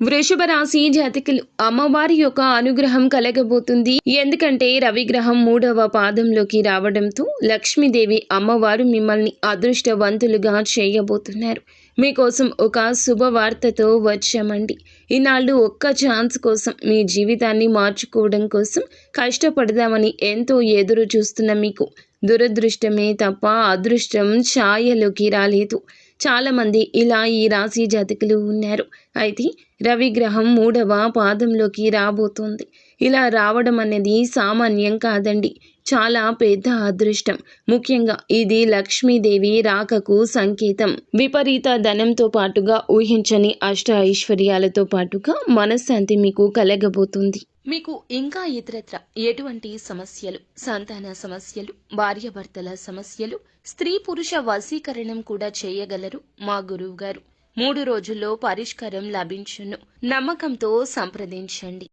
వృషభ రాశి జాతకులు అమ్మవారి యొక్క అనుగ్రహం కలగబోతుంది. ఎందుకంటే రవిగ్రహం 3వ పాదంలోకి రావడంతో లక్ష్మీదేవి అమ్మవారు మిమ్మల్ని అదృష్టవంతులుగా చేయబోతున్నారు. మీకోసం ఒక శుభవార్తతో వచ్చామండి. ఈనాళ్ళు ఒక్క ఛాన్స్ కోసం మీ జీవితాన్ని మార్చుకోవడం కోసం కష్టపడదామని ఎంతో ఎదురు చూస్తున్న మీకు దురదృష్టమే తప్ప అదృష్టం ఛాయలోకి రాలేదు. చాలామంది ఇలా ఈ రాశి జాతకులు ఉన్నారు. అయితే రవిగ్రహం 3వ పాదంలోకి రాబోతోంది. ఇలా రావడం అనేది సామాన్యం కాదండి, చాలా పెద్ద అదృష్టం. ముఖ్యంగా ఇది లక్ష్మీదేవి రాకకు సంకేతం. విపరీత ధనంతో పాటుగా ఊహించని అష్ట ఐశ్వర్యాలతో పాటుగా మనశ్శాంతి మీకు కలగబోతుంది. మీకు ఇంకా ఇతరత్ర ఎటువంటి సమస్యలు, సంతాన సమస్యలు, భార్యాభర్తల సమస్యలు, స్త్రీ పురుష వశీకరణం కూడా చేయగలరు మా గురువు గారు. 3 రోజుల్లో పరిష్కారం లభించును. నమ్మకంతో సంప్రదించండి.